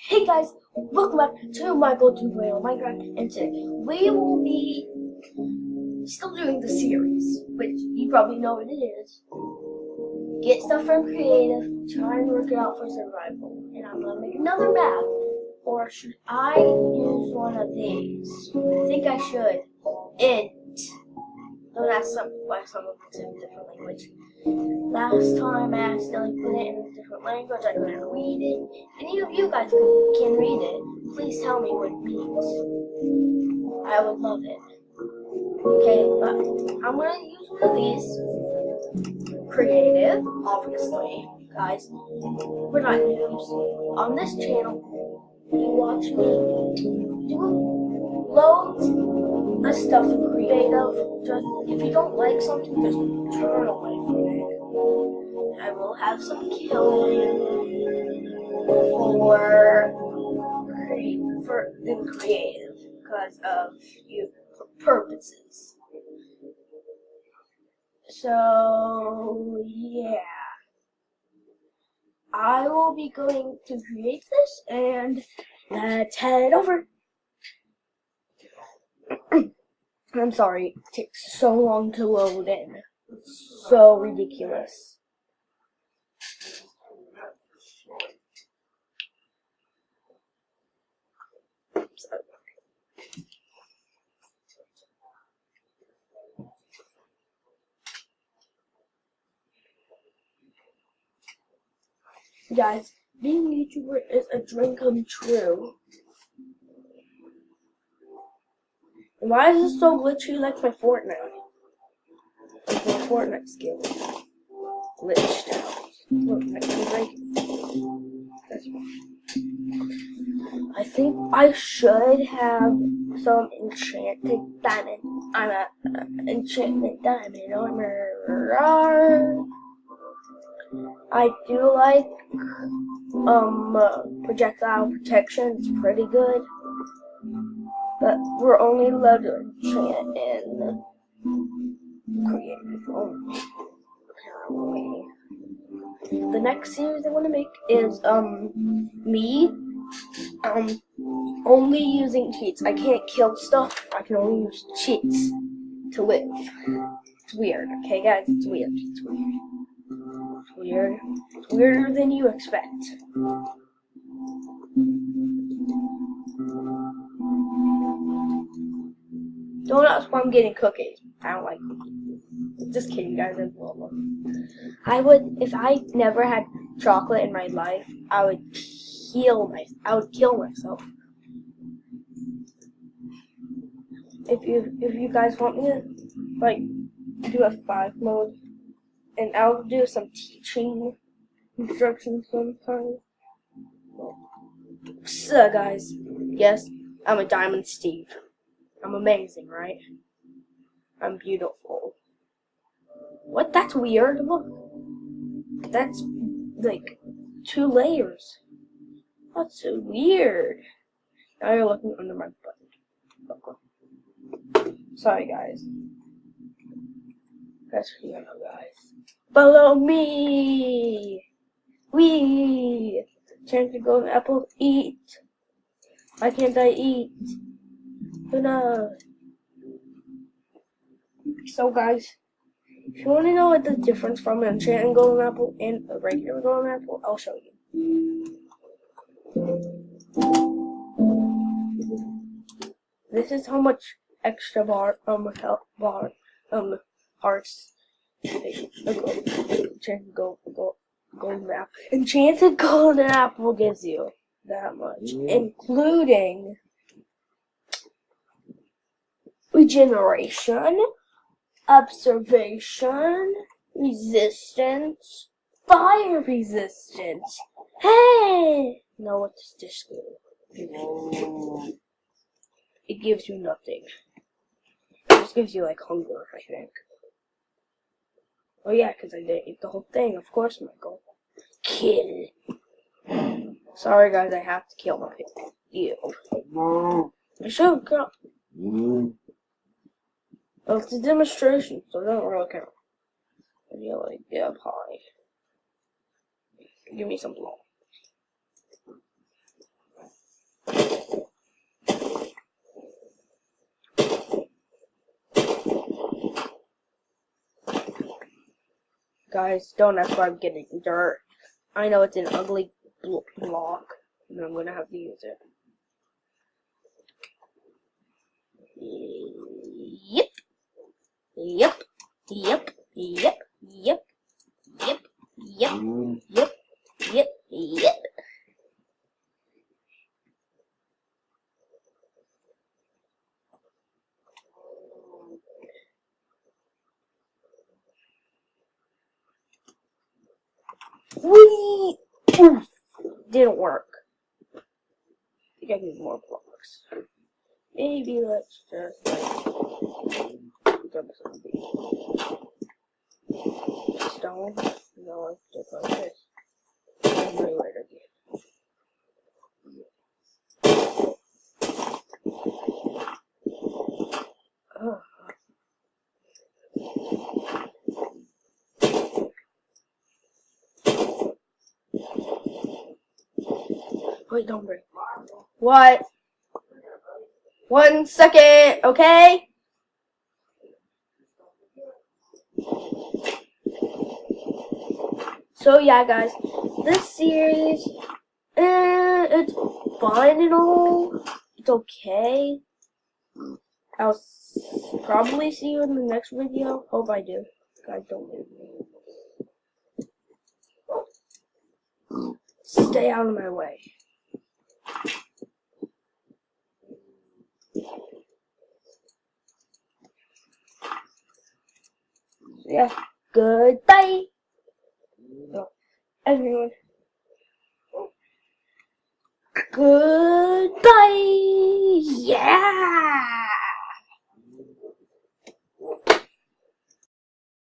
Hey guys, welcome back to Michael 2.0 Minecraft, and today we will be still doing the series, which you probably know what it is. Get stuff from creative, try and work it out for survival. And I'm gonna make another map, or should I use one of these? I think I should. Don't ask why someone puts it in a different language. Last time I accidentally put it in a different language, I couldn't read it. Any of you guys can read it, please tell me what it means. I would love it. Okay, but I'm gonna use one of these. Creative, obviously. Guys, we're not noobs. On this channel, you watch me do loads of stuff in creative. Just if you don't like something, just turn away from it. I will have some killing for the creative because of you purposes. So yeah, I will be going to create this, and let's head over. I'm sorry, it takes so long to load in. It's so ridiculous. Guys, being a YouTuber is a dream come true. And why is this so glitchy like my Fortnite? Like my Fortnite skill. Glitched out. Look, I can break it. That's fine. I think I should have some enchanted diamond. I'm an enchantment diamond armor. I do like projectile protection. It's pretty good. But we're only allowed to enchant in creative only. Apparently. The next series I want to make is me only using cheats. I can't kill stuff. I can only use cheats to live. It's weird, okay guys? It's weird. It's weird. It's weird. It's weirder than you expect. Don't ask why I'm getting cookies. I don't like cookies. Just kidding, guys. I love them. I would, if I never had chocolate in my life, I would kill myself. If you guys want me to like do a 5 mode, and I'll do some teaching instructions sometimes. So guys, yes, I'm a Diamond Steve. I'm amazing, right? I'm beautiful. What? That's weird. Look. That's like 2 layers. That's so weird. Now you're looking under my butt. Sorry, guys. That's yellow, guys. Follow me! Wee! Chance to go apple, eat. Why can't I eat? No. So guys, if you want to know what the difference from an enchanted golden apple and a regular golden apple, I'll show you. This is how much extra hearts enchanted golden apple gives you that much, including regeneration, observation, resistance, fire resistance. Hey! No, what does this do? It gives you nothing. It just gives you like hunger, I think. Oh yeah, because I didn't eat the whole thing, of course, Michael. Kill. Sorry guys, I have to kill my pig. Ew. I should go. Well, it's a demonstration, so it doesn't really count. Yeah, like, yeah, pie. Give me some blow. Guys, don't ask why I'm getting dirt. I know it's an ugly block, and I'm gonna have to use it. Yep. Yep. Yep. Yep. Yep. Yep. Yep. Yep. Yep. Yep. Whee! Oof. Didn't work. I think I need more blocks. Maybe let's just dump some stone. No, let's do it like this. And reload again. Oh. Wait, don't break. What? 1 second, okay? So yeah, guys, this series, it's fun and all. It's okay. I'll probably see you in the next video. Hope I do. Guys, don't leave me. Stay out of my way. Yeah. Goodbye, everyone. Good.